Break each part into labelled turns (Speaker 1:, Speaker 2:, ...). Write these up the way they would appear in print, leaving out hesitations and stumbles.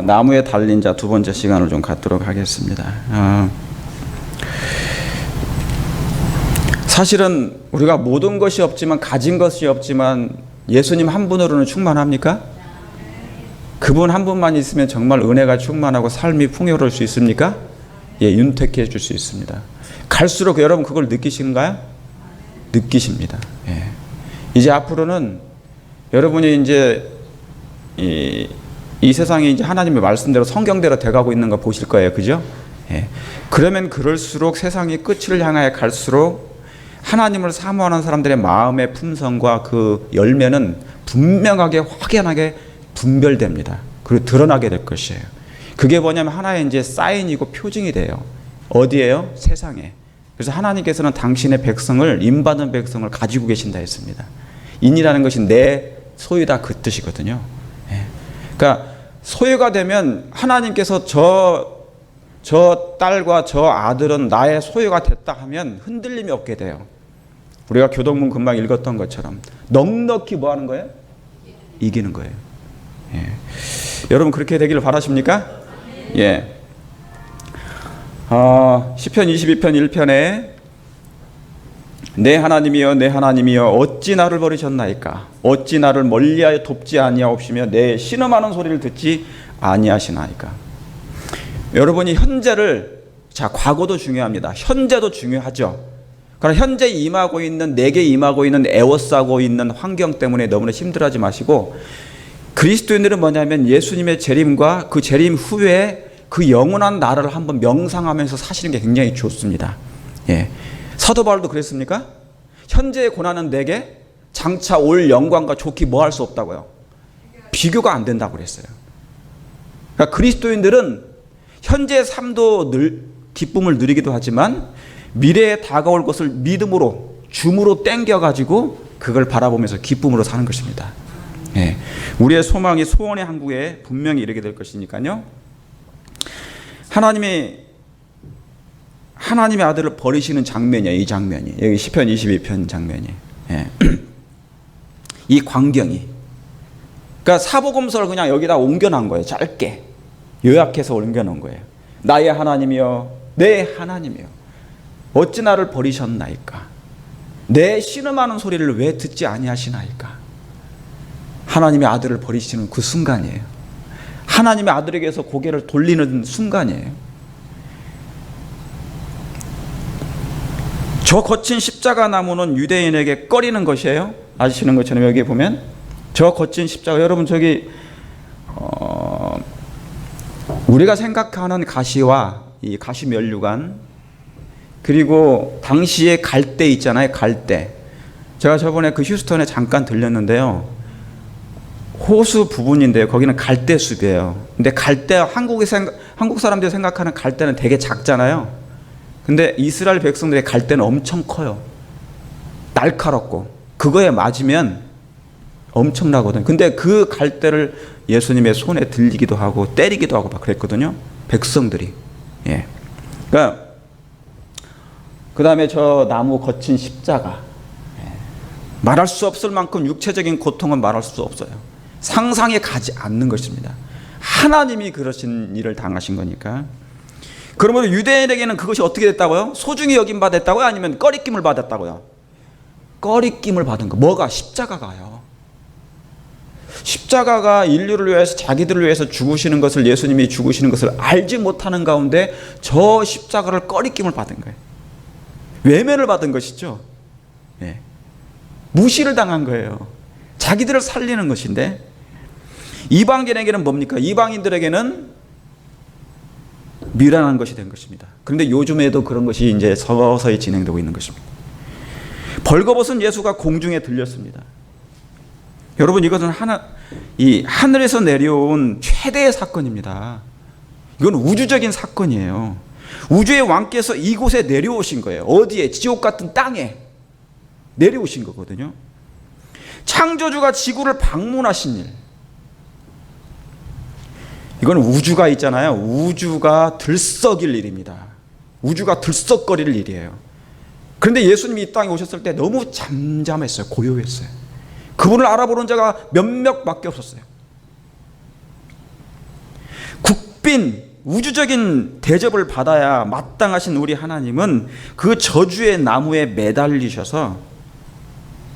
Speaker 1: 나무에 달린 자 두 번째 시간을 좀 갖도록 하겠습니다. 사실은 우리가 모든 것이 없지만, 가진 것이 없지만 예수님 한 분으로는 충만합니까? 그분 한 분만 있으면 정말 은혜가 충만하고 삶이 풍요로울 수 있습니까? 예, 윤택해 줄 수 있습니다. 갈수록 여러분 그걸 느끼신가요? 느끼십니다. 예. 이제 앞으로는 여러분이 이제 이 세상이 이제 하나님의 말씀대로 성경대로 돼가고 있는 거 보실 거예요. 그죠? 예. 그러면 그럴수록 세상이 끝을 향하여 갈수록 하나님을 사모하는 사람들의 마음의 품성과 그 열매는 분명하게 확연하게 분별됩니다. 그리고 드러나게 될 것이에요. 그게 뭐냐면 하나의 이제 사인이고 표징이 돼요. 어디에요? 세상에. 그래서 하나님께서는 당신의 백성을, 인받은 백성을 가지고 계신다 했습니다. 인이라는 것이 내 소유다, 그 뜻이거든요. 예. 그러니까 소유가 되면 하나님께서 저 딸과 저 아들은 나의 소유가 됐다 하면 흔들림이 없게 돼요. 우리가 교동문 금방 읽었던 것처럼 넉넉히 뭐 하는 거예요? 이기는 거예요. 예. 여러분 그렇게 되기를 바라십니까? 예. 시편 22편 1편에 내 하나님이여 내 하나님이여 어찌 나를 버리셨나이까? 어찌 나를 멀리하여 돕지 아니하옵시며 내 신음하는 소리를 듣지 아니하시나이까? 여러분이 현재를, 자, 과거도 중요합니다. 현재도 중요하죠. 그러나 현재 임하고 있는, 내게 임하고 있는, 애워싸고 있는 환경 때문에 너무나 힘들어하지 마시고, 그리스도인들은 뭐냐면 예수님의 재림과 그 재림 후에 그 영원한 나라를 한번 명상하면서 사시는 게 굉장히 좋습니다. 예. 사도 바울도 그랬습니까? 현재의 고난은 내게 장차 올 영광과 좋기 뭐 할 수 없다고요. 비교가 안 된다고 그랬어요. 그러니까 그리스도인들은 현재의 삶도 기쁨을 누리기도 하지만 미래에 다가올 것을 믿음으로, 줌으로 땡겨가지고 그걸 바라보면서 기쁨으로 사는 것입니다. 예. 우리의 소망이 소원의 항구에 분명히 이르게 될 것이니까요. 하나님의 아들을 버리시는 장면이에요. 이 장면이. 여기 시편 22편 장면이. 예. 이 광경이. 그러니까 사복음서를 그냥 여기다 옮겨놓은 거예요. 짧게. 요약해서 옮겨놓은 거예요. 나의 하나님이여, 내 하나님이여, 어찌 나를 버리셨나이까? 내 신음하는 소리를 왜 듣지 아니하시나이까? 하나님의 아들을 버리시는 그 순간이에요. 하나님의 아들에게서 고개를 돌리는 순간이에요. 저 거친 십자가 나무는 유대인에게 꺼리는 것이에요. 아시는 것처럼 여기 보면 저 거친 십자가, 여러분 저기 우리가 생각하는 가시와 이 가시 면류관, 그리고 당시에 갈대 있잖아요. 갈대. 제가 저번에 그 휴스턴에 잠깐 들렸는데요. 호수 부분인데요. 거기는 갈대 숲이에요. 근데 갈대, 한국 사람들이 생각하는 갈대는 되게 작잖아요. 근데 이스라엘 백성들의 갈대는 엄청 커요. 날카롭고 그거에 맞으면 엄청나거든요. 근데 그 갈대를 예수님의 손에 들리기도 하고 때리기도 하고 막 그랬거든요. 백성들이. 예. 그러니까 그 다음에 저 나무 거친 십자가. 예. 말할 수 없을 만큼 육체적인 고통은 말할 수 없어요. 상상에 가지 않는 것입니다. 하나님이 그러신 일을 당하신 거니까. 그러므로 유대인에게는 그것이 어떻게 됐다고요? 소중히 여김 받았다고요? 아니면 꺼리낌을 받았다고요? 꺼리낌을 받은 거. 뭐가? 십자가가요. 십자가가 인류를 위해서, 자기들을 위해서 죽으시는 것을, 예수님이 죽으시는 것을 알지 못하는 가운데 저 십자가를 꺼리낌을 받은 거예요. 외면을 받은 것이죠. 예. 무시를 당한 거예요. 자기들을 살리는 것인데, 이방인에게는 뭡니까? 이방인들에게는 미련한 것이 된 것입니다. 그런데 요즘에도 그런 것이 이제 서서히 진행되고 있는 것입니다. 벌거벗은 예수가 공중에 들렸습니다. 여러분, 이것은 이 하늘에서 내려온 최대의 사건입니다. 이건 우주적인 사건이에요. 우주의 왕께서 이곳에 내려오신 거예요. 어디에? 지옥 같은 땅에 내려오신 거거든요. 창조주가 지구를 방문하신 일. 이건 우주가 있잖아요. 우주가 들썩일 일입니다. 우주가 들썩거릴 일이에요. 그런데 예수님이 이 땅에 오셨을 때 너무 잠잠했어요. 고요했어요. 그분을 알아보는 자가 몇 명밖에 없었어요. rab빈, 우주적인 대접을 받아야 마땅하신 우리 하나님은 그 저주의 나무에 매달리셔서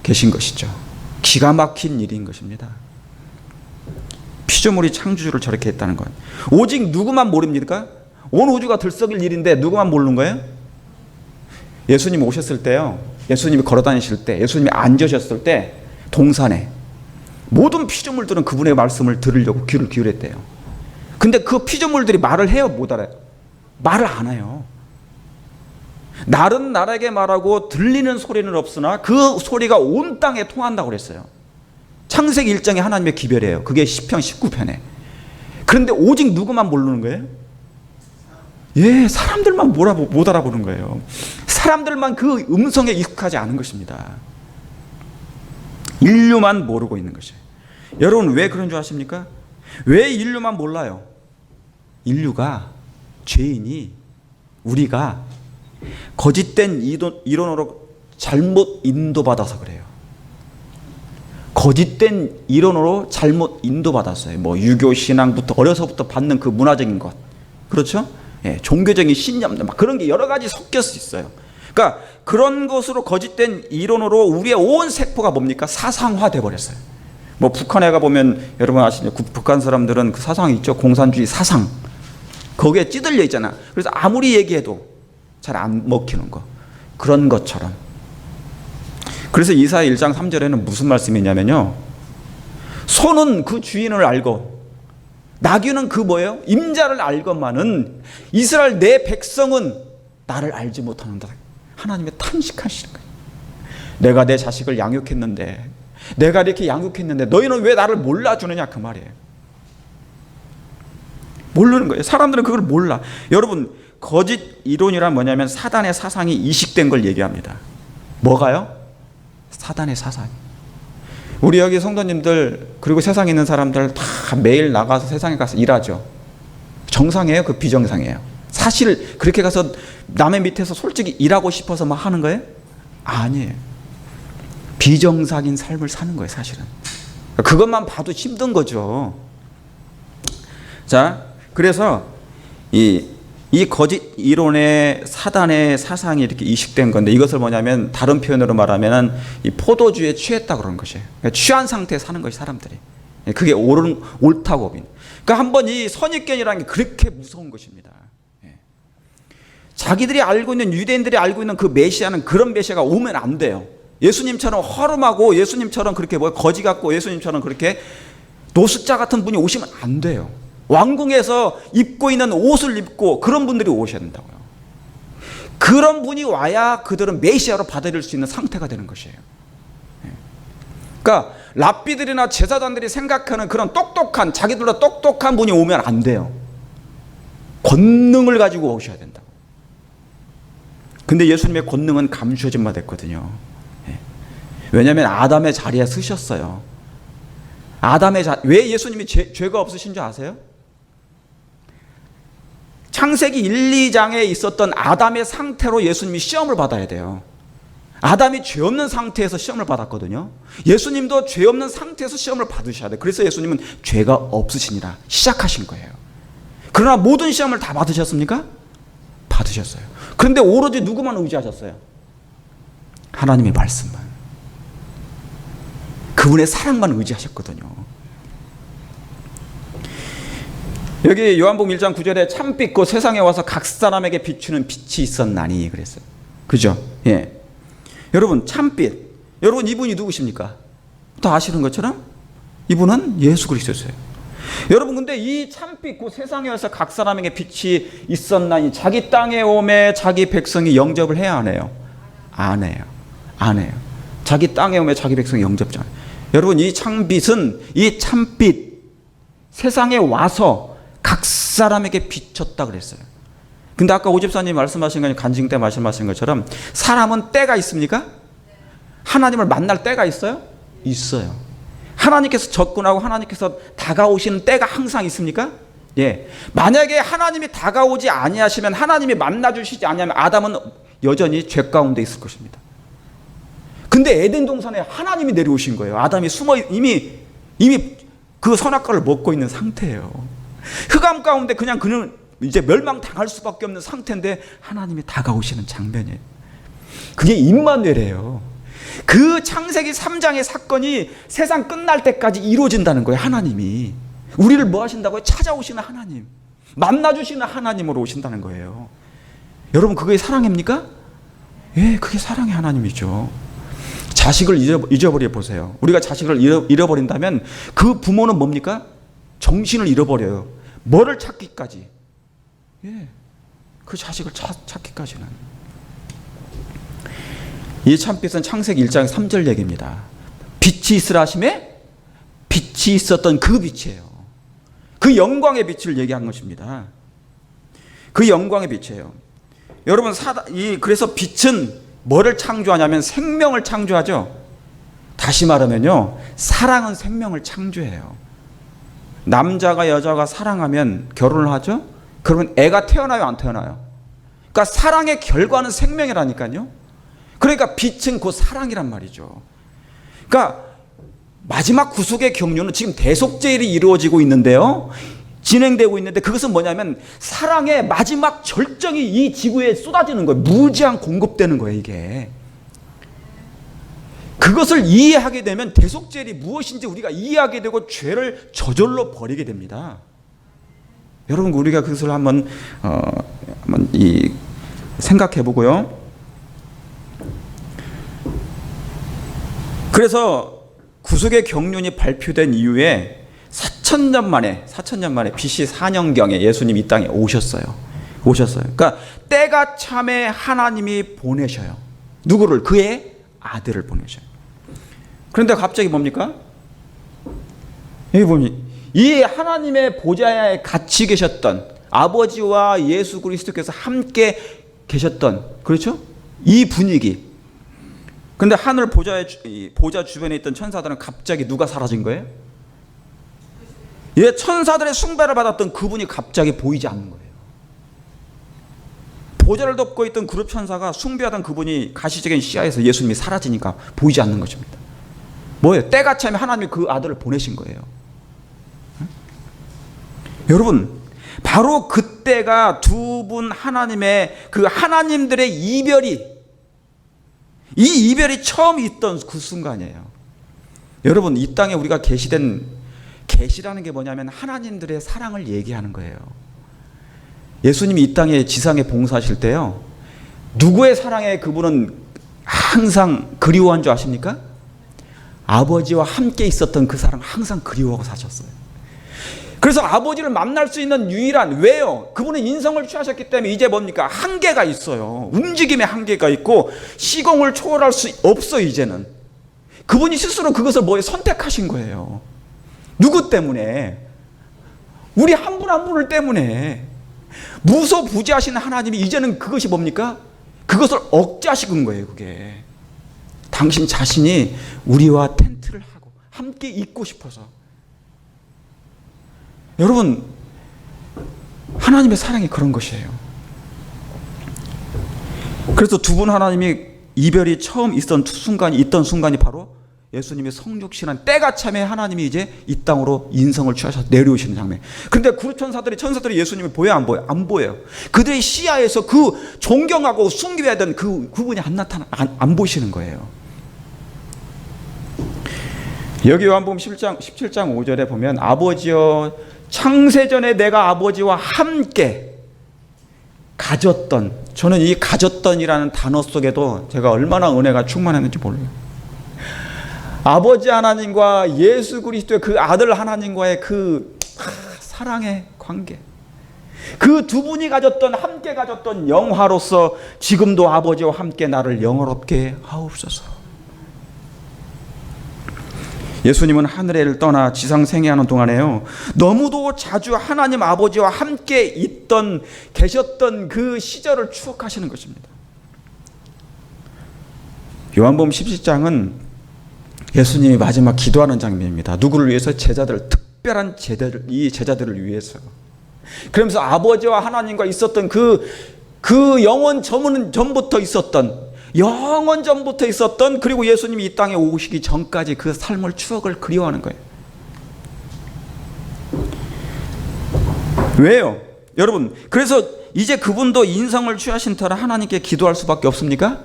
Speaker 1: 계신 것이죠. 기가 막힌 일인 것입니다. 피조물이 창조주를 저렇게 했다는 것. 오직 누구만 모릅니까? 온 우주가 들썩일 일인데 누구만 모르는 거예요? 예수님 오셨을 때요, 예수님이 걸어다니실 때, 예수님이 앉으셨을 때 동산에 모든 피조물들은 그분의 말씀을 들으려고 귀를 기울였대요. 근데 그 피조물들이 말을 해요, 못 알아요? 말을 안 해요. 날은 날에게 말하고 들리는 소리는 없으나 그 소리가 온 땅에 통한다고 그랬어요. 창세기 1장에 하나님의 기별이에요. 그게 시편 19편에. 그런데 오직 누구만 모르는 거예요? 예, 사람들만 못 알아보는 거예요. 사람들만 그 음성에 익숙하지 않은 것입니다. 인류만 모르고 있는 것이에요. 여러분, 왜 그런 줄 아십니까? 왜 인류만 몰라요? 인류가, 죄인이, 우리가 거짓된 이론으로 잘못 인도받아서 그래요. 거짓된 이론으로 잘못 인도받았어요. 뭐 유교 신앙부터 어려서부터 받는 그 문화적인 것, 그렇죠? 예, 종교적인 신념, 막 그런 게 여러 가지 섞였을 있어요. 그러니까 그런 것으로 거짓된 이론으로 우리의 온 세포가 뭡니까? 사상화돼 버렸어요. 뭐 북한에 가 보면 여러분 아시죠? 북한 사람들은 그 사상이 있죠. 공산주의 사상. 거기에 찌들려 있잖아. 그래서 아무리 얘기해도 잘 안 먹히는 거. 그런 것처럼. 그래서 이사야 1장 3절에는 무슨 말씀이 있냐면요, 소는 그 주인을 알고 나귀는 그 뭐예요? 임자를 알건만은 이스라엘 내 백성은 나를 알지 못하는다. 하나님의 탄식하시는 거예요. 내가 내 자식을 양육했는데, 내가 이렇게 양육했는데 너희는 왜 나를 몰라주느냐, 그 말이에요. 모르는 거예요. 사람들은 그걸 몰라. 여러분, 거짓 이론이란 뭐냐면 사단의 사상이 이식된 걸 얘기합니다. 뭐가요? 사단의 사상. 우리 여기 성도님들 그리고 세상에 있는 사람들 다 매일 나가서 세상에 가서 일하죠. 정상이에요? 그 비정상이에요? 사실 그렇게 가서 남의 밑에서 솔직히 일하고 싶어서 막 하는 거예요? 아니에요. 비정상인 삶을 사는 거예요, 사실은. 그것만 봐도 힘든 거죠. 자, 그래서 이 거짓 이론의 사단의 사상이 이렇게 이식된 건데, 이것을 뭐냐면 다른 표현으로 말하면 이 포도주에 취했다 그러는 것이에요. 그러니까 취한 상태에 사는 것이 사람들이. 그게 옳다고 봅니다. 그러니까 한번 이 선입견이라는 게 그렇게 무서운 것입니다. 자기들이 알고 있는, 유대인들이 알고 있는 그 메시아는 그런 메시아가 오면 안 돼요. 예수님처럼 허름하고 예수님처럼 그렇게 거지 같고 예수님처럼 그렇게 노숙자 같은 분이 오시면 안 돼요. 왕궁에서 입고 있는 옷을 입고 그런 분들이 오셔야 된다고요. 그런 분이 와야 그들은 메시아로 받아들일 수 있는 상태가 되는 것이에요. 그러니까 랍비들이나 제사장들이 생각하는 그런 똑똑한, 자기들보다 똑똑한 분이 오면 안 돼요. 권능을 가지고 오셔야 된다고. 근데 예수님의 권능은 감추어진 바 됐거든요. 왜냐하면 아담의 자리에 서셨어요. 왜 예수님이 죄가 없으신 줄 아세요? 창세기 1, 2장에 있었던 아담의 상태로 예수님이 시험을 받아야 돼요. 아담이 죄 없는 상태에서 시험을 받았거든요. 예수님도 죄 없는 상태에서 시험을 받으셔야 돼요. 그래서 예수님은 죄가 없으시니라 시작하신 거예요. 그러나 모든 시험을 다 받으셨습니까? 받으셨어요. 그런데 오로지 누구만 의지하셨어요? 하나님의 말씀만. 그분의 사랑만 의지하셨거든요. 여기 요한복음 1장 9절에 참빛 곧 세상에 와서 각 사람에게 비추는 빛이 있었나니 그랬어요. 그죠? 예. 여러분, 참빛. 여러분, 이분이 누구십니까? 다 아시는 것처럼 이분은 예수 그리스도였어요. 여러분, 근데 이 참빛 곧 세상에 와서 각 사람에게 빛이 있었나니 자기 땅에 오매 자기 백성이 영접을 해야 안 해요? 안 해요. 안 해요. 자기 땅에 오매 자기 백성이 영접지 않아요. 여러분, 이 참빛 세상에 와서 각 사람에게 비쳤다 그랬어요. 근데 아까 오 집사님 말씀하신 거, 간증 때 말씀하신 것처럼 사람은 때가 있습니까? 하나님을 만날 때가 있어요? 있어요. 하나님께서 접근하고 하나님께서 다가오시는 때가 항상 있습니까? 예. 만약에 하나님이 다가오지 아니하시면, 하나님이 만나주시지 아니하면 아담은 여전히 죄 가운데 있을 것입니다. 근데 에덴 동산에 하나님이 내려오신 거예요. 아담이 이미 그 선악과를 먹고 있는 상태예요. 흑암 가운데 그냥 그는 이제 멸망당할 수밖에 없는 상태인데 하나님이 다가오시는 장면이에요. 그게 임마누엘이에요. 그 창세기 3장의 사건이 세상 끝날 때까지 이루어진다는 거예요. 하나님이 우리를 뭐 하신다고요? 찾아오시는 하나님, 만나주시는 하나님으로 오신다는 거예요. 여러분, 그게 사랑입니까? 예, 그게 사랑의 하나님이죠. 자식을 잊어버려 보세요. 우리가 자식을 잃어버린다면 그 부모는 뭡니까? 정신을 잃어버려요. 뭐를 찾기까지? 예, 그 자식을 찾기까지는. 이 참빛은 창세기 1장 3절 얘기입니다. 빛이 있으라 하심에 빛이 있었던 그 빛이에요. 그 영광의 빛을 얘기한 것입니다. 그 영광의 빛이에요. 여러분, 그래서 빛은 뭐를 창조하냐면 생명을 창조하죠. 다시 말하면요, 사랑은 생명을 창조해요. 남자가 여자가 사랑하면 결혼을 하죠. 그러면 애가 태어나요, 안 태어나요? 그러니까 사랑의 결과는 생명이라니까요. 그러니까 빛은 곧 사랑이란 말이죠. 그러니까 마지막 구속의 경륜은 지금 대속제일이 이루어지고 있는데요, 진행되고 있는데, 그것은 뭐냐면 사랑의 마지막 절정이 이 지구에 쏟아지는 거예요. 무제한 공급되는 거예요, 이게. 그것을 이해하게 되면 대속제일이 무엇인지 우리가 이해하게 되고 죄를 저절로 버리게 됩니다. 여러분, 우리가 그것을 한번 생각해 보고요. 그래서 구속의 경륜이 발표된 이후에 4,000년 만에 BC 4년경에 예수님이 이 땅에 오셨어요. 그러니까 때가 참에 하나님이 보내셔요. 누구를? 그의 아들을 보내셔요. 그런데 갑자기 뭡니까? 여기 보니 이 하나님의 보좌에 같이 계셨던 아버지와 예수 그리스도께서 함께 계셨던, 그렇죠? 이 분위기. 근데 하늘 보좌 주변에 있던 천사들은 갑자기 누가 사라진 거예요? 예, 천사들의 숭배를 받았던 그분이 갑자기 보이지 않는 거예요. 보좌를 덮고 있던 그룹 천사가 숭배하던 그분이 가시적인 시야에서 예수님이 사라지니까 보이지 않는 것입니다. 뭐예요? 때가 차면 하나님이 그 아들을 보내신 거예요. 여러분, 바로 그때가 두 분 하나님의 그 하나님들의 이별이 처음 있던 그 순간이에요. 여러분, 이 땅에 우리가 계시라는 게 뭐냐면 하나님들의 사랑을 얘기하는 거예요. 예수님이 이 땅에 지상에 봉사하실 때요, 누구의 사랑에 그분은 항상 그리워한 줄 아십니까? 아버지와 함께 있었던 그 사랑 항상 그리워하고 사셨어요. 그래서 아버지를 만날 수 있는 유일한, 왜요? 그분은 인성을 취하셨기 때문에 이제 뭡니까? 한계가 있어요. 움직임의 한계가 있고 시공을 초월할 수 없어. 이제는 그분이 스스로 그것을 선택하신 거예요. 누구 때문에? 우리 한 분 한 분을 때문에. 무소부지하신 하나님이 이제는 그것이 뭡니까? 그것을 억제하시는 거예요. 그게 당신 자신이 우리와 텐트를 하고 함께 있고 싶어서. 여러분, 하나님의 사랑이 그런 것이에요. 그래서 두 분 하나님이 이별이 처음 있던 순간이 바로 예수님의 성육신한 때가 참에 하나님이 이제 이 땅으로 인성을 취하셔서 내려오시는 장면. 그런데 천사들이 예수님을 보여요, 안 보여요? 안 보여요. 그들의 시야에서 그 존경하고 숭배해야 되는 그분이 안 보시는 거예요. 여기 요한복음 17장 5절에 보면 아버지여, 창세전에 내가 아버지와 함께 가졌던, 저는 이 가졌던이라는 단어 속에도 제가 얼마나 은혜가 충만했는지 몰라요. 아버지 하나님과 예수 그리스도의 그 아들 하나님과의 그 사랑의 관계, 그 두 분이 함께 가졌던 영화로서 지금도 아버지와 함께 나를 영화롭게 하옵소서. 예수님은 하늘을 떠나 지상 생애하는 동안에요, 너무도 자주 하나님 아버지와 함께 계셨던 그 시절을 추억하시는 것입니다. 요한복음 17장은 예수님이 마지막 기도하는 장면입니다. 누구를 위해서? 특별한 제자들을 위해서. 그러면서 아버지와 하나님과 있었던 그 영원 전부터 있었던, 그리고 예수님이 이 땅에 오시기 전까지 그 삶을 추억을 그리워하는 거예요. 왜요? 여러분, 그래서 이제 그분도 인성을 취하신 터라 하나님께 기도할 수밖에 없습니까?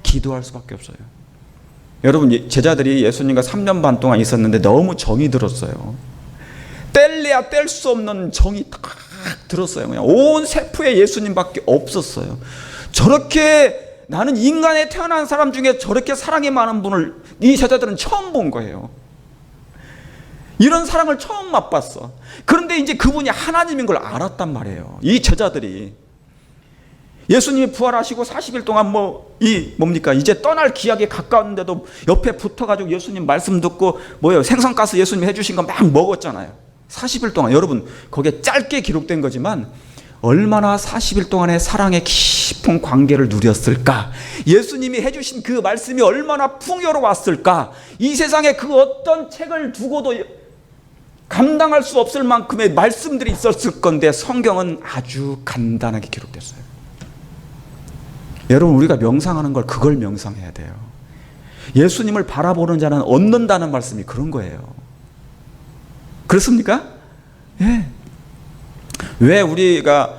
Speaker 1: 기도할 수밖에 없어요. 여러분, 제자들이 예수님과 3년 반 동안 있었는데 너무 정이 들었어요. 뗄래야 뗄 수 없는 정이 딱 들었어요. 그냥 온 세포에 예수님밖에 없었어요. 저렇게, 나는 인간에 태어난 사람 중에 저렇게 사랑이 많은 분을 이 제자들은 처음 본 거예요. 이런 사랑을 처음 맛봤어. 그런데 이제 그분이 하나님인 걸 알았단 말이에요. 이 제자들이. 예수님이 부활하시고 40일 동안 뭡니까? 이제 떠날 기약에 가까웠는데도 옆에 붙어가지고 예수님 말씀 듣고 생선가스 예수님 해주신 거 막 먹었잖아요. 40일 동안. 여러분, 거기에 짧게 기록된 거지만 얼마나 40일 동안의 사랑의 깊은 관계를 누렸을까? 예수님이 해주신 그 말씀이 얼마나 풍요로웠을까? 이 세상에 그 어떤 책을 두고도 감당할 수 없을 만큼의 말씀들이 있었을 건데 성경은 아주 간단하게 기록됐어요. 여러분, 우리가 명상하는 걸 그걸 명상해야 돼요. 예수님을 바라보는 자는 얻는다는 말씀이 그런 거예요. 그렇습니까? 예. 왜 우리가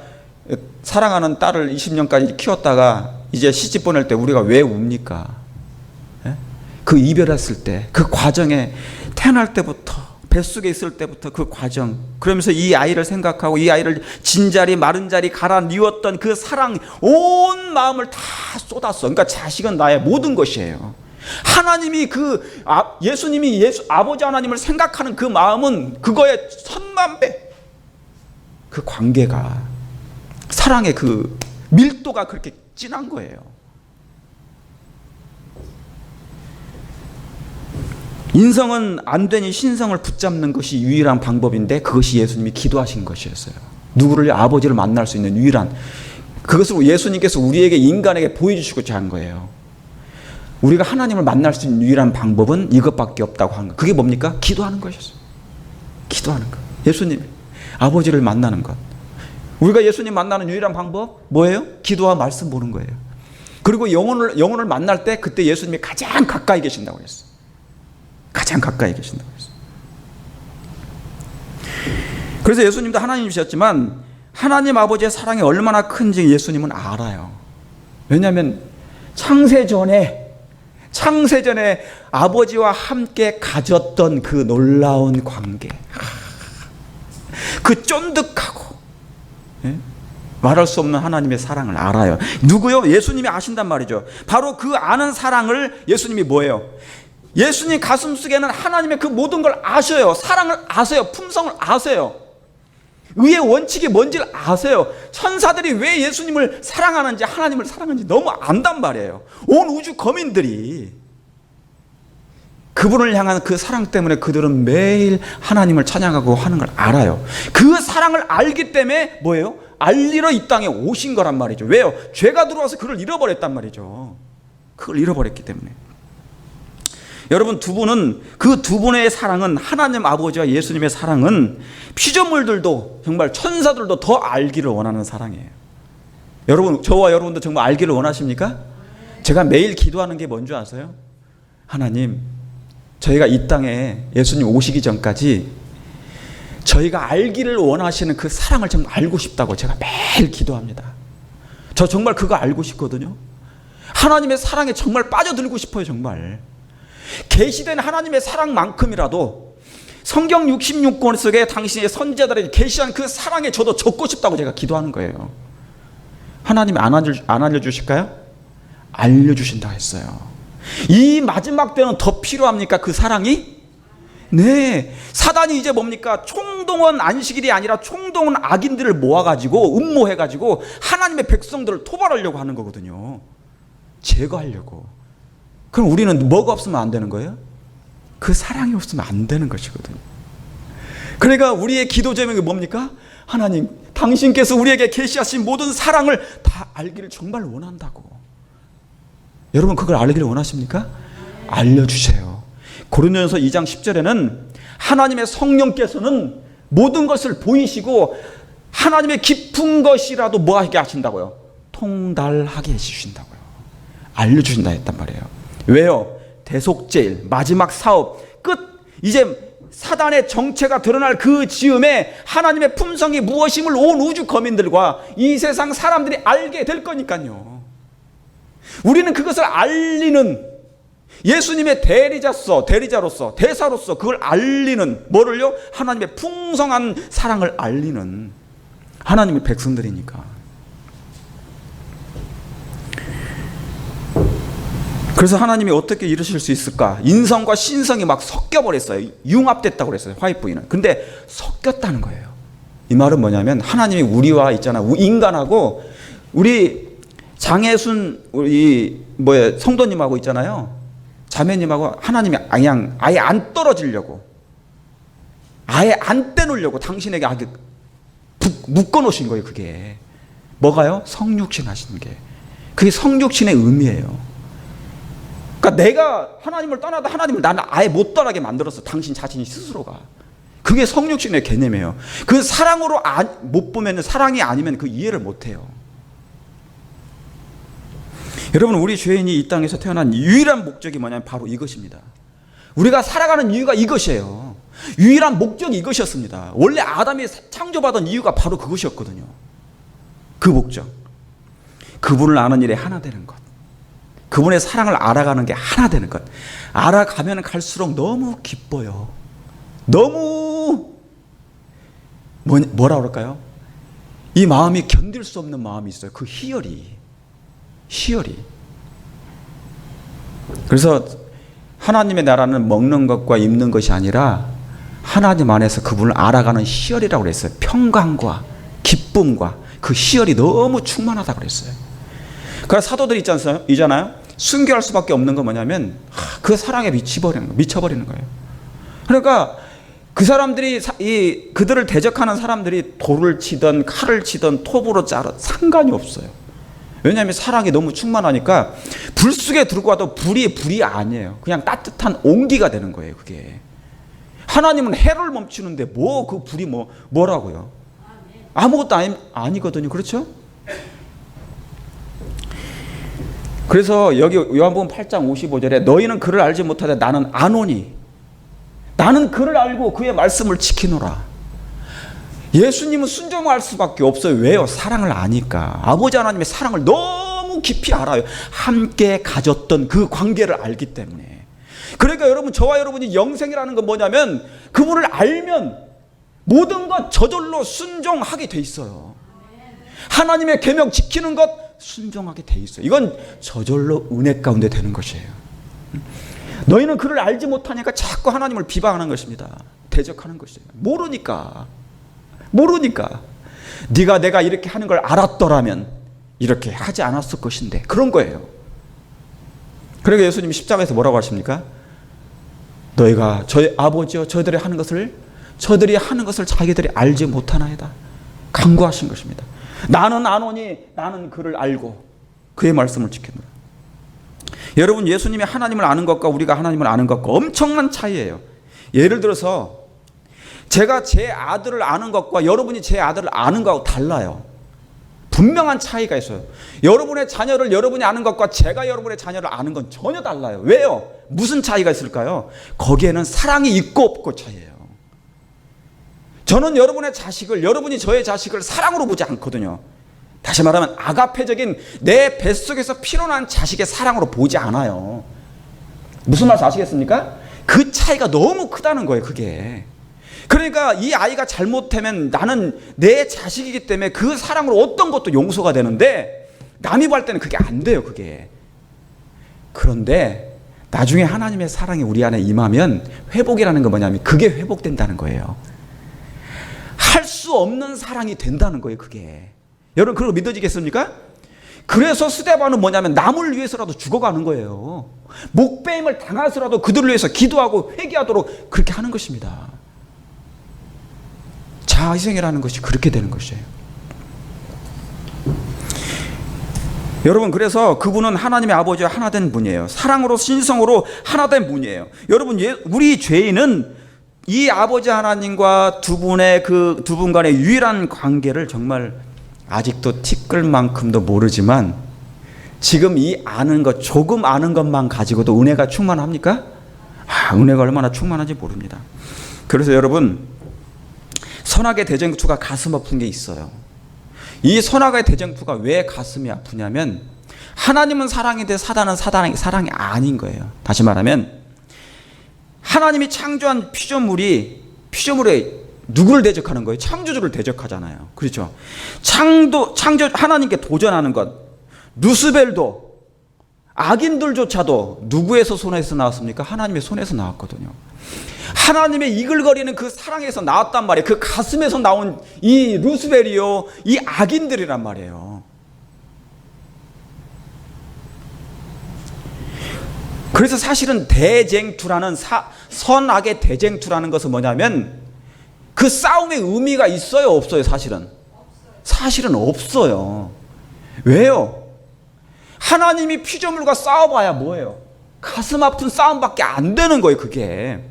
Speaker 1: 사랑하는 딸을 20년까지 키웠다가 이제 시집 보낼 때 우리가 왜 웁니까? 예? 그 이별했을 때, 그 과정에 태어날 때부터, 뱃속에 있을 때부터 그 과정, 그러면서 이 아이를 생각하고 이 아이를 진자리 마른자리 갈아 뉘웠던 그 사랑, 온 마음을 다 쏟았어. 그러니까 자식은 나의 모든 것이에요. 하나님이 예수님이 아버지 하나님을 생각하는 그 마음은 그거의 1000만 배, 그 관계가, 사랑의 그 밀도가 그렇게 진한 거예요. 인성은 안 되니 신성을 붙잡는 것이 유일한 방법인데 그것이 예수님이 기도하신 것이었어요. 누구를? 아버지를 만날 수 있는 유일한, 그것을 예수님께서 우리에게, 인간에게 보여주시고자 한 거예요. 우리가 하나님을 만날 수 있는 유일한 방법은 이것밖에 없다고 한 거. 그게 뭡니까? 기도하는 것이었어요. 기도하는 것. 예수님, 아버지를 만나는 것. 우리가 예수님 만나는 유일한 방법 뭐예요? 기도와 말씀 보는 거예요. 그리고 영혼을 만날 때 그때 예수님이 가장 가까이 계신다고 했어요. 가장 가까이 계신다고 했어요. 그래서 예수님도 하나님이셨지만 하나님 아버지의 사랑이 얼마나 큰지 예수님은 알아요. 왜냐하면 창세전에 아버지와 함께 가졌던 그 놀라운 관계, 그 쫀득하고 말할 수 없는 하나님의 사랑을 알아요. 누구요? 예수님이 아신단 말이죠. 바로 그 아는 사랑을 예수님이 뭐예요? 예수님 가슴 속에는 하나님의 그 모든 걸 아셔요. 사랑을 아세요. 품성을 아세요. 의의 원칙이 뭔지를 아세요. 천사들이 왜 예수님을 사랑하는지, 하나님을 사랑하는지 너무 안단 말이에요. 온 우주 거민들이 그분을 향한 그 사랑 때문에 그들은 매일 하나님을 찬양하고 하는 걸 알아요. 그 사랑을 알기 때문에 뭐예요? 알리러 이 땅에 오신 거란 말이죠. 왜요? 죄가 들어와서 그걸 잃어버렸단 말이죠. 그걸 잃어버렸기 때문에. 여러분, 그 두 분의 사랑은, 하나님 아버지와 예수님의 사랑은 피조물들도, 정말 천사들도 더 알기를 원하는 사랑이에요. 여러분, 저와 여러분도 정말 알기를 원하십니까? 제가 매일 기도하는 게 뭔지 아세요? 하나님, 저희가 이 땅에 예수님 오시기 전까지 저희가 알기를 원하시는 그 사랑을 정말 알고 싶다고 제가 매일 기도합니다. 저 정말 그거 알고 싶거든요. 하나님의 사랑에 정말 빠져들고 싶어요. 정말 계시된 하나님의 사랑만큼이라도 성경 66권 속에 당신의 선지자들에게 계시한 그 사랑에 저도 적고 싶다고 제가 기도하는 거예요. 하나님이 안 알려주실까요? 알려주신다 했어요. 이 마지막 때는 더 필요합니까? 그 사랑이? 네. 사단이 이제 뭡니까? 총동원 안식일이 아니라 총동원 악인들을 모아가지고 음모해가지고 하나님의 백성들을 토벌하려고 하는 거거든요. 제거하려고. 그럼 우리는 뭐가 없으면 안 되는 거예요? 그 사랑이 없으면 안 되는 것이거든요. 그러니까 우리의 기도 제목이 뭡니까? 하나님, 당신께서 우리에게 계시하신 모든 사랑을 다 알기를 정말 원한다고. 여러분, 그걸 알기를 원하십니까? 알려주세요. 고린도전서 2장 10절에는 하나님의 성령께서는 모든 것을 보이시고 하나님의 깊은 것이라도 뭐하게 하신다고요? 통달하게 해주신다고요. 알려주신다 했단 말이에요. 왜요? 대속제일, 마지막 사업, 끝. 이제 사단의 정체가 드러날 그 즈음에 하나님의 품성이 무엇임을 온 우주 거민들과 이 세상 사람들이 알게 될 거니까요. 우리는 그것을 알리는, 예수님의 대리자로서 대사로서 그걸 알리는, 뭐를요? 하나님의 풍성한 사랑을 알리는 하나님의 백성들이니까. 그래서 하나님이 어떻게 이루실 수 있을까? 인성과 신성이 막 섞여버렸어요. 융합됐다고 그랬어요, 화이트부인은. 근데 섞였다는 거예요. 이 말은 뭐냐면 하나님이 우리와 있잖아요, 인간하고 우리 장혜순 우리 성도님하고 있잖아요, 자매님하고 하나님이 그냥 아예 안 떨어지려고, 아예 안 떼놓으려고 당신에게 아주 묶어놓으신 거예요. 그게 뭐가요? 성육신 하시는 게. 그게 성육신의 의미예요. 그러니까 내가 하나님을 떠나다 하나님을 나는 아예 못 떠나게 만들었어, 당신 자신이 스스로가. 그게 성육신의 개념이에요. 그 사랑으로 못 보면, 사랑이 아니면 그 이해를 못 해요. 여러분, 우리 죄인이 이 땅에서 태어난 유일한 목적이 뭐냐면 바로 이것입니다. 우리가 살아가는 이유가 이것이에요. 유일한 목적이 이것이었습니다. 원래 아담이 창조받은 이유가 바로 그것이었거든요. 그 목적, 그분을 아는 일에 하나 되는 것, 그분의 사랑을 알아가는 게 하나 되는 것. 알아가면 갈수록 너무 기뻐요. 너무 뭐라 그럴까요? 이 마음이 견딜 수 없는 마음이 있어요. 그 희열이. 그래서 하나님의 나라는 먹는 것과 입는 것이 아니라 하나님 안에서 그분을 알아가는 희열이라고 그랬어요. 평강과 기쁨과 그 희열이 너무 충만하다고 그랬어요. 그래서 사도들이 있잖아요. 순교할 수밖에 없는 건 뭐냐면 그 사랑에 미쳐버리는 거예요. 그러니까 그 사람들이, 그들을 대적하는 사람들이 돌을 치든 칼을 치든 톱으로 자르든 상관이 없어요. 왜냐하면 사랑이 너무 충만하니까 불 속에 들고 와도 불이 아니에요. 그냥 따뜻한 온기가 되는 거예요. 그게. 하나님은 해를 멈추는데 그 불이 뭐라고요? 아무것도 아니거든요. 그렇죠? 그래서 여기 요한복음 8장 55절에 너희는 그를 알지 못하되 나는 아노니, 나는 그를 알고 그의 말씀을 지키노라. 예수님은 순종할 수밖에 없어요. 왜요? 사랑을 아니까. 아버지 하나님의 사랑을 너무 깊이 알아요. 함께 가졌던 그 관계를 알기 때문에. 그러니까 여러분, 저와 여러분이 영생이라는 건 뭐냐면 그분을 알면 모든 것 저절로 순종하게 돼 있어요. 하나님의 계명 지키는 것 순종하게 돼 있어요. 이건 저절로 은혜 가운데 되는 것이에요. 너희는 그를 알지 못하니까 자꾸 하나님을 비방하는 것입니다. 대적하는 것이에요. 모르니까. 네가 내가 이렇게 하는 걸 알았더라면 이렇게 하지 않았을 것인데, 그런 거예요. 그러니까 예수님이 십자가에서 뭐라고 하십니까? 너희가 저희 아버지여 저들이 하는 것을 자기들이 알지 못하나이다 강구하신 것입니다. 나는 아노니, 나는 그를 알고 그의 말씀을 지키노라. 여러분, 예수님이 하나님을 아는 것과 우리가 하나님을 아는 것과 엄청난 차이예요. 예를 들어서 제가 제 아들을 아는 것과 여러분이 제 아들을 아는 것하고 달라요. 분명한 차이가 있어요. 여러분의 자녀를 여러분이 아는 것과 제가 여러분의 자녀를 아는 건 전혀 달라요. 왜요? 무슨 차이가 있을까요? 거기에는 사랑이 있고 없고 차이예요. 저는 여러분의 자식을, 여러분이 저의 자식을 사랑으로 보지 않거든요. 다시 말하면 아가페적인 내 뱃속에서 피어난 자식의 사랑으로 보지 않아요. 무슨 말인지 아시겠습니까? 그 차이가 너무 크다는 거예요, 그게. 그러니까 이 아이가 잘못하면 나는 내 자식이기 때문에 그 사랑으로 어떤 것도 용서가 되는데 남이 볼 때는 그게 안 돼요, 그게. 그런데 나중에 하나님의 사랑이 우리 안에 임하면 회복이라는 건 뭐냐면 그게 회복된다는 거예요. 할 수 없는 사랑이 된다는 거예요, 그게. 여러분, 그거 믿어지겠습니까? 그래서 스데반은 뭐냐면 남을 위해서라도 죽어가는 거예요. 목배임을 당하서라도 그들을 위해서 기도하고 회개하도록 그렇게 하는 것입니다. 자희생이라는 것이 그렇게 되는 것이에요. 여러분, 그래서 그분은 하나님의 아버지와 하나된 분이에요. 사랑으로 신성으로 하나된 분이에요. 여러분, 우리 죄인은 이 아버지 하나님과 두 분 간의 유일한 관계를 정말 아직도 티끌만큼도 모르지만 지금 이 아는 것, 조금 아는 것만 가지고도 은혜가 충만합니까? 은혜가 얼마나 충만한지 모릅니다. 그래서 여러분, 선악의 대쟁투가 가슴 아픈 게 있어요. 이 선악의 대쟁투가 왜 가슴이 아프냐면 하나님은 사랑인데 사단은 사랑이 아닌 거예요. 다시 말하면 하나님이 창조한 피조물에 누구를 대적하는 거예요? 창조주를 대적하잖아요. 그렇죠? 창조 하나님께 도전하는 것. 루스벨도 악인들조차도 누구에서 손에서 나왔습니까? 하나님의 손에서 나왔거든요. 하나님의 이글거리는 그 사랑에서 나왔단 말이에요. 그 가슴에서 나온 이 루스벨이요, 이 악인들이란 말이에요. 그래서 사실은 대쟁투라는 선악의 대쟁투라는 것은 뭐냐면 그 싸움의 의미가 있어요, 없어요? 사실은 없어요. 왜요? 하나님이 피조물과 싸워봐야 뭐예요? 가슴 아픈 싸움밖에 안 되는 거예요, 그게.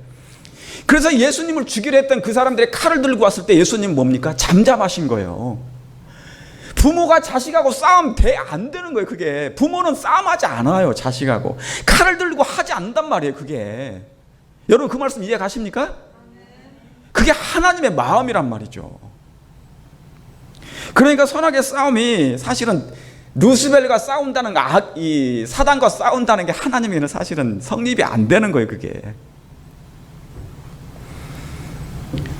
Speaker 1: 그래서 예수님을 죽이려 했던 그 사람들이 칼을 들고 왔을 때 예수님은 뭡니까? 잠잠하신 거예요. 부모가 자식하고 싸움 안 되는 거예요, 그게. 부모는 싸움하지 않아요, 자식하고. 칼을 들고 하지 않는단 말이에요, 그게. 여러분, 그 말씀 이해 가십니까? 그게 하나님의 마음이란 말이죠. 그러니까 선악의 싸움이 사실은 루스벨과 싸운다는 이 사단과 싸운다는 게 하나님에는 사실은 성립이 안 되는 거예요, 그게.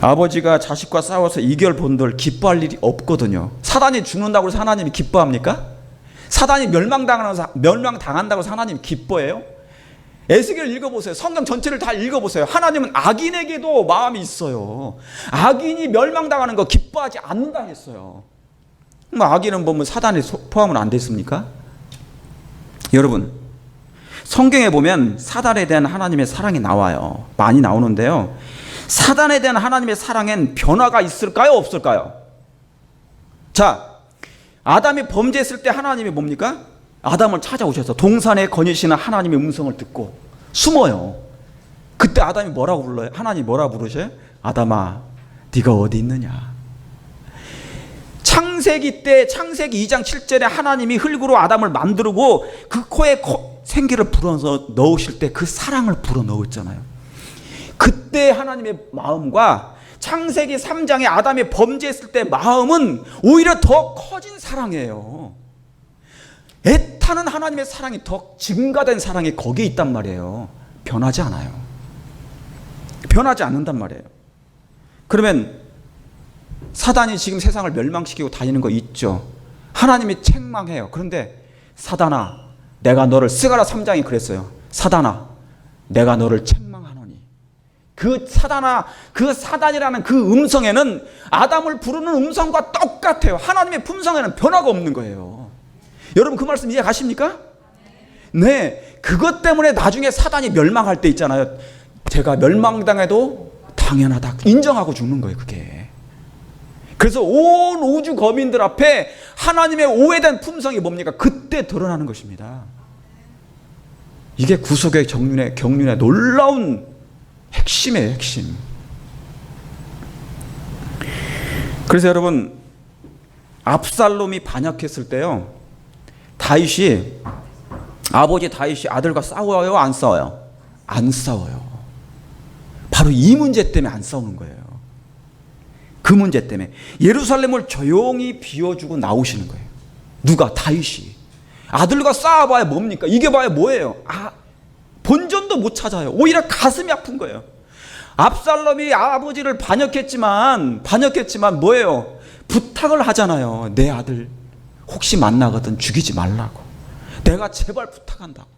Speaker 1: 아버지가 자식과 싸워서 이겨 본들 기뻐할 일이 없거든요. 사단이 죽는다고 해서 하나님이 기뻐합니까? 사단이 멸망당한다고 해서 하나님이 기뻐해요? 에스겔 읽어보세요. 성경 전체를 다 읽어보세요. 하나님은 악인에게도 마음이 있어요. 악인이 멸망당하는 거 기뻐하지 않는다 했어요. 악인은 보면 사단에 포함은 안 됐습니까? 여러분, 성경에 보면 사단에 대한 하나님의 사랑이 나와요. 많이 나오는데요. 사단에 대한 하나님의 사랑엔 변화가 있을까요, 없을까요? 자, 아담이 범죄했을 때 하나님이 뭡니까? 아담을 찾아오셔서 동산에 거니시는 하나님의 음성을 듣고 숨어요. 그때 아담이 뭐라고 불러요? 하나님이 뭐라고 부르셔요? 아담아, 네가 어디 있느냐? 창세기 2장 7절에 하나님이 흙으로 아담을 만들고 그 코에 생기를 불어넣어 넣으실 때 그 사랑을 불어넣었잖아요. 그때 하나님의 마음과 창세기 3장에 아담이 범죄했을 때 마음은 오히려 더 커진 사랑이에요. 애타는 하나님의 사랑이 더 증가된 사랑이 거기에 있단 말이에요. 변하지 않아요. 변하지 않는단 말이에요. 그러면 사단이 지금 세상을 멸망시키고 다니는 거 있죠. 하나님이 책망해요. 그런데 사단아, 내가 너를, 스가랴 3장이 그랬어요. 사단아, 내가 너를 책망하노니. 그 사단이라는 그 음성에는 아담을 부르는 음성과 똑같아요. 하나님의 품성에는 변화가 없는 거예요. 여러분, 그 말씀 이해 가십니까? 네. 그것 때문에 나중에 사단이 멸망할 때 있잖아요. 제가 멸망당해도 당연하다 인정하고 죽는 거예요, 그게. 그래서 온 우주 거민들 앞에 하나님의 오해된 품성이 뭡니까? 그때 드러나는 것입니다. 이게 구속의 경륜의 놀라운 핵심이에요, 핵심. 그래서 여러분, 압살롬이 반역했을 때요, 아버지 다윗이 아들과 싸워요, 안 싸워요? 안 싸워요. 바로 이 문제 때문에 안 싸우는 거예요. 그 문제 때문에 예루살렘을 조용히 비워주고 나오시는 거예요. 누가? 다윗이. 아들과 싸워봐야 뭡니까? 이겨봐야 뭐예요? 본전도 못 찾아요. 오히려 가슴이 아픈 거예요. 압살롬이 아버지를 반역했지만 뭐예요? 부탁을 하잖아요. 내 아들 혹시 만나거든 죽이지 말라고. 내가 제발 부탁한다고.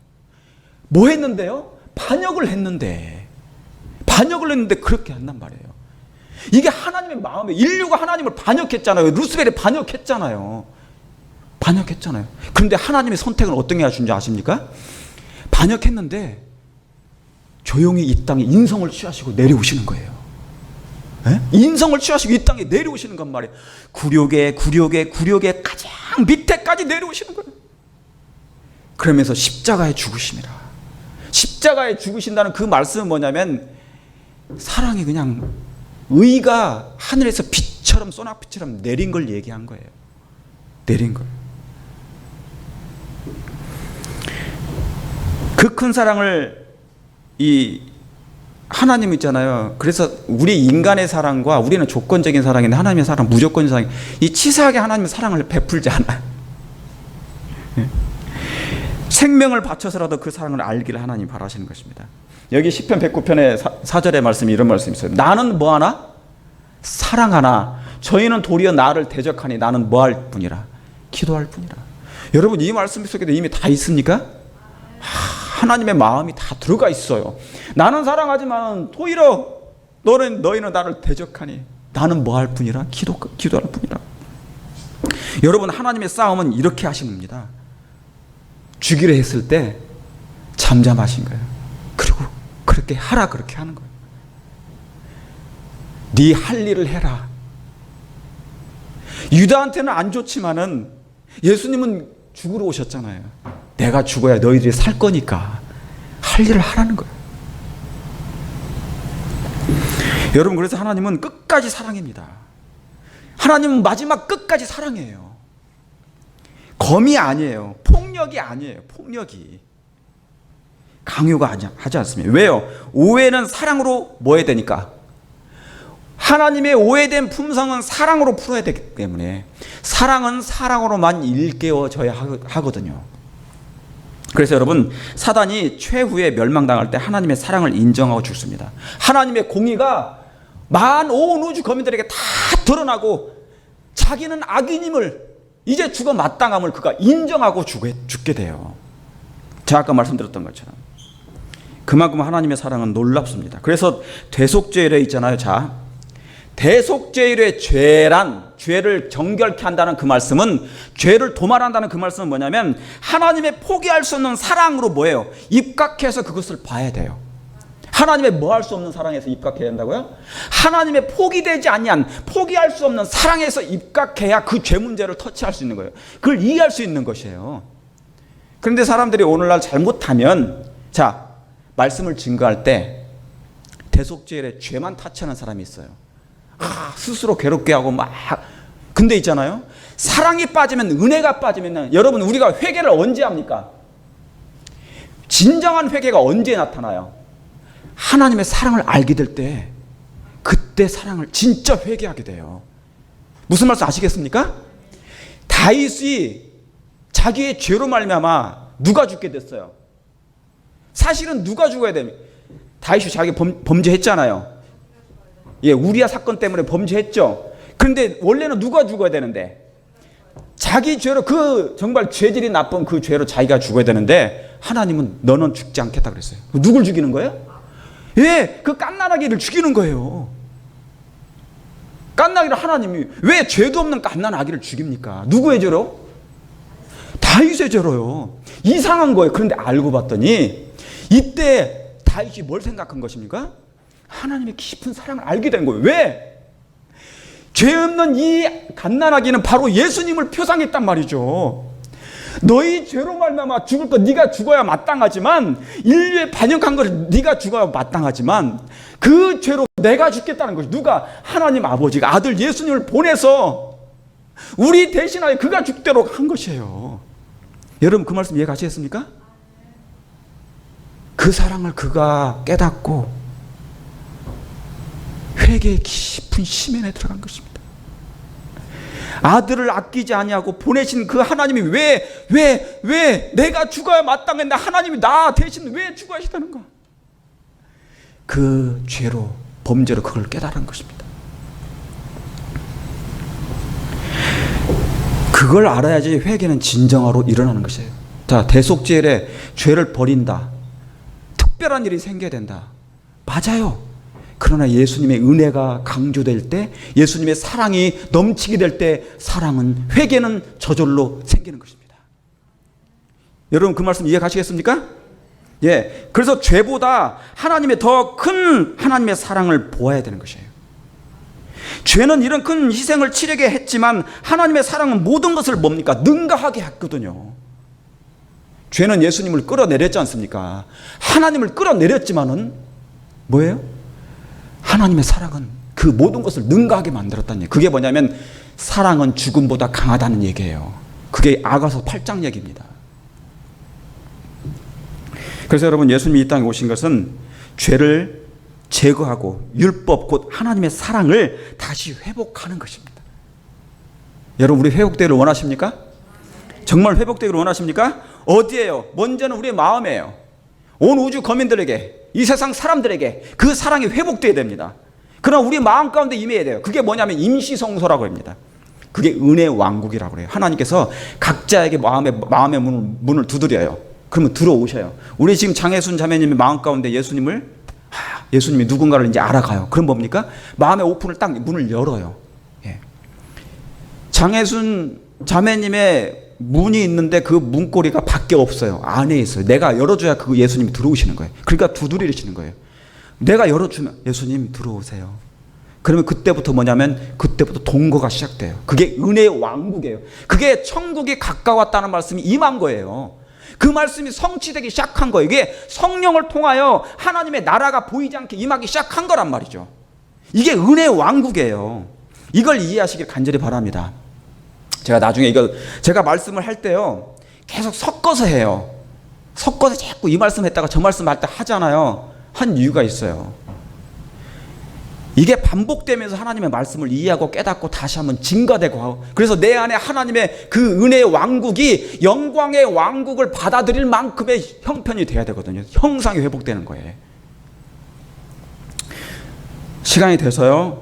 Speaker 1: 뭐 했는데요? 반역을 했는데 그렇게 한단 말이에요. 이게 하나님의 마음이에요. 인류가 하나님을 반역했잖아요. 루스벨이 반역했잖아요. 그런데 하나님의 선택은 어떤 게 하신 줄 아십니까? 반역했는데 조용히 이 땅에 인성을 취하시고 내려오시는 거예요. 에? 인성을 취하시고 이 땅에 내려오시는 건 말이에요. 굴욕의 가장 밑에까지 내려오시는 거예요. 그러면서 십자가에 죽으심이라. 십자가에 죽으신다는 그 말씀은 뭐냐면 사랑이 그냥 의가 하늘에서 빛처럼 소낙빛처럼 내린 걸 얘기한 거예요. 내린 걸. 그 큰 사랑을 이 하나님 있잖아요. 그래서 우리 인간의 사랑과 우리는 조건적인 사랑인데 하나님의 사랑은 무조건적인 사랑. 이 치사하게 하나님의 사랑을 베풀지 않아요. 생명을 바쳐서라도 그 사랑을 알기를 하나님 바라시는 것입니다. 여기 시편 109편의 4절의 말씀이 이런 말씀이 있어요. 나는 뭐하나? 사랑하나 저희는 도리어 나를 대적하니 나는 뭐할 뿐이라? 기도할 뿐이라. 여러분 이 말씀 속에도 이미 다 있습니까? 하나님의 마음이 다 들어가 있어요. 나는 사랑하지만 도리어 너희는 나를 대적하니 나는 뭐할 뿐이라? 기도할 뿐이라. 여러분 하나님의 싸움은 이렇게 하시는 겁니다. 주기로 했을 때 잠잠하신 거예요. 그리고 그렇게 하라 그렇게 하는 거예요. 네 할 일을 해라. 유다한테는 안 좋지만은 예수님은 죽으러 오셨잖아요. 내가 죽어야 너희들이 살 거니까 할 일을 하라는 거예요. 여러분 그래서 하나님은 끝까지 사랑입니다. 하나님은 마지막 끝까지 사랑해요. 검이 아니에요. 폭력이 아니에요. 폭력이. 강요가 하지 않습니다. 왜요? 오해는 사랑으로 뭐 해야 되니까? 하나님의 오해된 품성은 사랑으로 풀어야 되기 때문에 사랑은 사랑으로만 일깨워져야 하거든요. 그래서 여러분 사단이 최후에 멸망당할 때 하나님의 사랑을 인정하고 죽습니다. 하나님의 공의가 온 우주 거민들에게 다 드러나고 자기는 악인임을 이제 죽어 마땅함을 그가 인정하고 죽게 돼요. 제가 아까 말씀드렸던 것처럼 그만큼 하나님의 사랑은 놀랍습니다. 그래서 대속죄일에 있잖아요. 자, 대속죄일의 죄를 정결케 한다는 그 말씀은 죄를 도말한다는 그 말씀은 뭐냐면 하나님의 포기할 수 없는 사랑으로 뭐예요? 입각해서 그것을 봐야 돼요. 하나님의 뭐 할 수 없는 사랑에서 입각해야 한다고요? 하나님의 포기되지 아니한 포기할 수 없는 사랑에서 입각해야 그 죄 문제를 터치할 수 있는 거예요. 그걸 이해할 수 있는 것이에요. 그런데 사람들이 오늘날 잘못하면 자 말씀을 증거할 때 대속죄일에 죄만 타치하는 사람이 있어요. 스스로 괴롭게 하고 막 근데 있잖아요. 사랑이 빠지면 은혜가 빠지면 여러분 우리가 회개를 언제 합니까? 진정한 회개가 언제 나타나요? 하나님의 사랑을 알게 될 때 그때 사랑을 진짜 회개하게 돼요. 무슨 말씀 아시겠습니까? 다윗이 자기의 죄로 말미암아 누가 죽게 됐어요? 사실은 누가 죽어야 됩니까? 다윗이 자기 범죄했잖아요. 예, 우리아 사건 때문에 범죄했죠. 그런데 원래는 누가 죽어야 되는데 자기 죄로 그 정말 죄질이 나쁜 그 죄로 자기가 죽어야 되는데 하나님은 너는 죽지 않겠다 그랬어요. 누굴 죽이는 거예요? 예, 그 갓난아기를 죽이는 거예요. 갓난아기를 하나님이 왜 죄도 없는 갓난아기를 죽입니까? 누구의 죄로? 다윗의 죄로요. 이상한 거예요. 그런데 알고 봤더니 이때 다윗이 뭘 생각한 것입니까? 하나님의 깊은 사랑을 알게 된 거예요. 왜? 죄 없는 이 갓난아기는 바로 예수님을 표상했단 말이죠. 너희 죄로 말미암아 죽을 것 네가 죽어야 마땅하지만 인류에 반역한 걸 네가 죽어야 마땅하지만 그 죄로 내가 죽겠다는 것이 누가? 하나님 아버지가 아들 예수님을 보내서 우리 대신하여 그가 죽도록 한 것이에요. 여러분 그 말씀 이해 가시겠습니까? 그 사랑을 그가 깨닫고 회개의 깊은 심연에 들어간 것입니다. 아들을 아끼지 아니하고 보내신 그 하나님이 왜 내가 죽어야 마땅했는데 하나님이 나 대신 왜 죽어야 하시다는가? 그 죄로 범죄로 그걸 깨달은 것입니다. 그걸 알아야지 회개는 진정으로 일어나는 것이에요. 자, 대속죄일에 죄를 버린다. 특별한 일이 생겨야 된다. 맞아요. 그러나 예수님의 은혜가 강조될 때, 예수님의 사랑이 넘치게 될 때 사랑은, 회개는 저절로 생기는 것입니다. 여러분 그 말씀 이해 가시겠습니까? 예. 그래서 죄보다 하나님의 더 큰 하나님의 사랑을 보아야 되는 것이에요. 죄는 이런 큰 희생을 치르게 했지만 하나님의 사랑은 모든 것을 뭡니까? 능가하게 했거든요. 죄는 예수님을 끌어내렸지 않습니까? 하나님을 끌어내렸지만은 뭐예요? 하나님의 사랑은 그 모든 것을 능가하게 만들었다는 얘기예요. 그게 뭐냐면 사랑은 죽음보다 강하다는 얘기예요. 그게 아가서 8장 얘기입니다. 그래서 여러분 예수님이 이 땅에 오신 것은 죄를 제거하고 율법 곧 하나님의 사랑을 다시 회복하는 것입니다. 여러분, 우리 회복되기를 원하십니까? 정말 회복되기를 원하십니까? 어디에요? 먼저는 우리의 마음이에요. 온 우주 거민들에게, 이 세상 사람들에게 그 사랑이 회복되어야 됩니다. 그러나 우리 마음 가운데 임해야 돼요. 그게 뭐냐면 임시성소라고 합니다. 그게 은혜의 왕국이라고 해요. 하나님께서 각자에게 마음의 문을 두드려요. 그러면 들어오셔요. 우리 지금 장혜순 자매님의 마음 가운데 예수님이 누군가를 이제 알아가요. 그럼 뭡니까? 마음의 오픈을 딱 문을 열어요. 예. 장혜순 자매님의 문이 있는데 그 문고리가 밖에 없어요. 안에 있어요. 내가 열어줘야 그 예수님이 들어오시는 거예요. 그러니까 두드리시는 거예요. 내가 열어주면 예수님 들어오세요. 그러면 그때부터 뭐냐면 그때부터 동거가 시작돼요. 그게 은혜의 왕국이에요. 그게 천국이 가까웠다는 말씀이 임한 거예요. 그 말씀이 성취되기 시작한 거예요. 이게 성령을 통하여 하나님의 나라가 보이지 않게 임하기 시작한 거란 말이죠. 이게 은혜의 왕국이에요. 이걸 이해하시길 간절히 바랍니다. 제가 나중에 제가 말씀을 할 때요, 계속 섞어서 해요. 섞어서 자꾸 이 말씀 했다가 저 말씀 할 때 하잖아요. 한 이유가 있어요. 이게 반복되면서 하나님의 말씀을 이해하고 깨닫고 다시 한번 증가되고 하고, 그래서 내 안에 하나님의 그 은혜의 왕국이 영광의 왕국을 받아들일 만큼의 형편이 돼야 되거든요. 형상이 회복되는 거예요. 시간이 돼서요,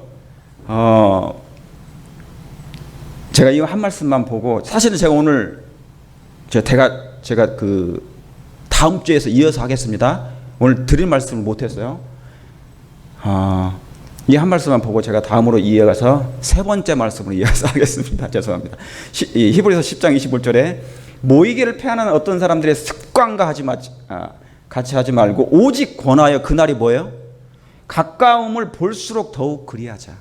Speaker 1: 제가 이 한 말씀만 보고, 사실은 제가 오늘 제가 그 다음 주에서 이어서 하겠습니다. 오늘 드릴 말씀을 못했어요. 이 한 말씀만 보고 제가 다음으로 이어가서 세 번째 말씀으로 이어서 하겠습니다. 죄송합니다. 히브리서 10장 21절에 모이기를 패하는 어떤 사람들의 습관과 같이 하지 말고 오직 권하여 그날이 뭐예요? 가까움을 볼수록 더욱 그리하자.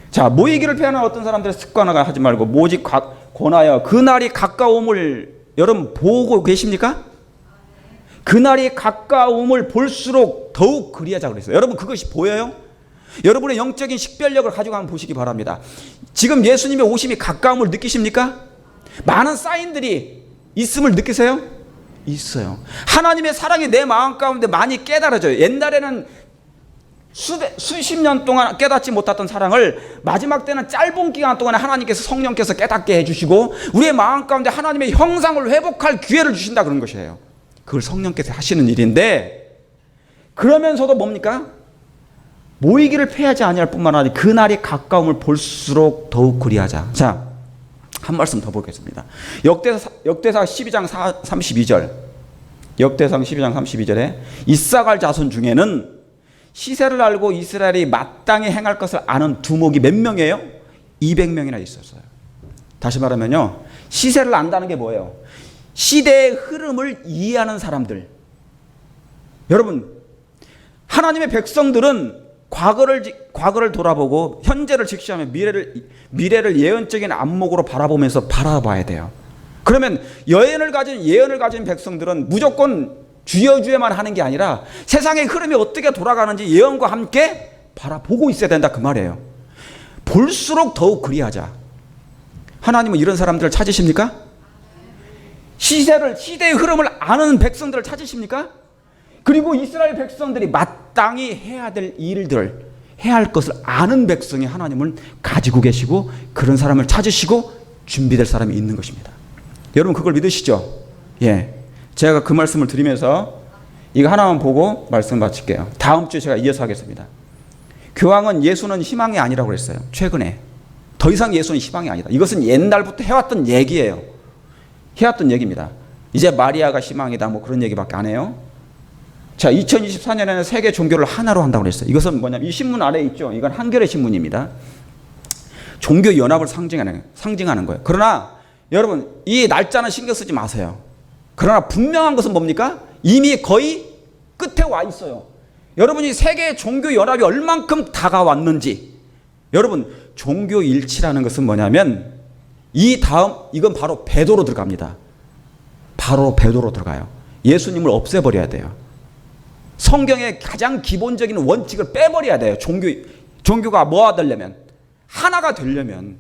Speaker 1: 자, 모이기를 패하는 어떤 사람들의 습관과 하지 말고 오직 권하여 그날이 가까움을 여러분 보고 계십니까? 그날이 가까움을 볼수록 더욱 그리하자 그랬어요. 여러분 그것이 보여요? 여러분의 영적인 식별력을 가지고 한번 보시기 바랍니다. 지금 예수님의 오심이 가까움을 느끼십니까? 많은 사인들이 있음을 느끼세요? 있어요. 하나님의 사랑이 내 마음 가운데 많이 깨달아져요. 옛날에는 수십 년 동안 깨닫지 못했던 사랑을 마지막 때는 짧은 기간 동안에 하나님께서 성령께서 깨닫게 해주시고 우리의 마음 가운데 하나님의 형상을 회복할 기회를 주신다 그런 것이에요. 그걸 성령께서 하시는 일인데, 그러면서도 뭡니까? 모이기를 패하지 아니할 뿐만 아니라 그날이 가까움을 볼수록 더욱 그리하자. 자, 한 말씀 더 보겠습니다. 역대상 12장 32절. 역대상 12장 32절에 이사갈 자손 중에는 시세를 알고 이스라엘이 마땅히 행할 것을 아는 두목이 몇 명이에요? 200명이나 있었어요. 다시 말하면요, 시세를 안다는 게 뭐예요? 시대의 흐름을 이해하는 사람들. 여러분, 하나님의 백성들은 과거를 돌아보고 현재를 직시하며 미래를 예언적인 안목으로 바라봐야 돼요. 그러면 예언을 가진 백성들은 무조건 주여주여만 하는 게 아니라 세상의 흐름이 어떻게 돌아가는지 예언과 함께 바라보고 있어야 된다 그 말이에요. 볼수록 더욱 그리하자. 하나님은 이런 사람들을 찾으십니까? 시대의 흐름을 아는 백성들을 찾으십니까? 그리고 이스라엘 백성들이 마땅히 해야 될 일들, 해야 할 것을 아는 백성이 하나님을 가지고 계시고 그런 사람을 찾으시고 준비될 사람이 있는 것입니다. 여러분 그걸 믿으시죠? 예. 제가 그 말씀을 드리면서 이거 하나만 보고 말씀 마칠게요. 다음 주에 제가 이어서 하겠습니다. 교황은 예수는 희망이 아니라고 그랬어요. 최근에. 더 이상 예수는 희망이 아니다. 이것은 옛날부터 해왔던 얘기예요. 해왔던 얘기입니다. 이제 마리아가 희망이다 뭐 그런 얘기밖에 안 해요. 자, 2024년에는 세계 종교를 하나로 한다고 그랬어요. 이것은 뭐냐면 이 신문 아래에 있죠. 이건 한겨레 신문입니다. 종교 연합을 상징하는 거예요. 그러나 여러분 이 날짜는 신경 쓰지 마세요. 그러나 분명한 것은 뭡니까? 이미 거의 끝에 와 있어요. 여러분이 세계 종교 연합이 얼만큼 다가왔는지, 여러분 종교 일치라는 것은 뭐냐면 이건 바로 배도로 들어갑니다. 바로 배도로 들어가요. 예수님을 없애버려야 돼요. 성경의 가장 기본적인 원칙을 빼버려야 돼요. 종교가 뭐가 되려면, 하나가 되려면.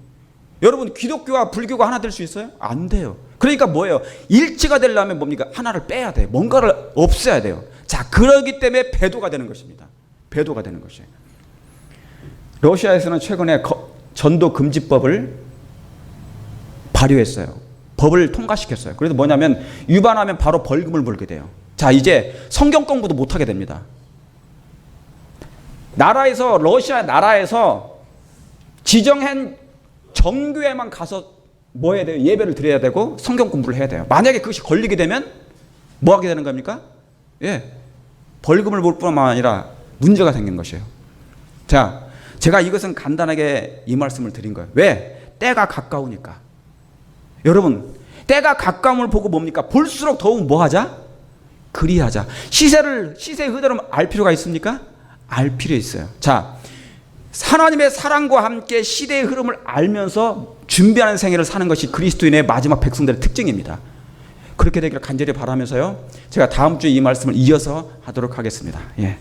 Speaker 1: 여러분 기독교와 불교가 하나 될 수 있어요? 안 돼요. 그러니까 뭐예요? 일치가 되려면 뭡니까? 하나를 빼야 돼요. 뭔가를 없애야 돼요. 자, 그러기 때문에 배도가 되는 것입니다. 배도가 되는 것이에요. 러시아에서는 최근에 전도 금지법을 발효했어요. 법을 통과시켰어요. 그래서 뭐냐면 위반하면 바로 벌금을 물게 돼요. 자, 이제 성경 공부도 못하게 됩니다. 러시아 나라에서 지정한 정교회만 가서 뭐 해야 돼요? 예배를 드려야 되고 성경 공부를 해야 돼요. 만약에 그것이 걸리게 되면 뭐 하게 되는 겁니까? 예, 벌금을 물 뿐만 아니라 문제가 생기는 것이에요. 자, 제가 이것은 간단하게 이 말씀을 드린 거예요. 왜? 때가 가까우니까. 여러분, 때가 가까움을 보고 뭡니까? 볼수록 더욱 뭐 하자? 그리하자. 시세의 흐름을 알 필요가 있습니까? 알 필요 있어요. 자, 하나님의 사랑과 함께 시대의 흐름을 알면서 준비하는 생애를 사는 것이 그리스도인의 마지막 백성들의 특징입니다. 그렇게 되기를 간절히 바라면서요, 제가 다음 주에 이 말씀을 이어서 하도록 하겠습니다. 예.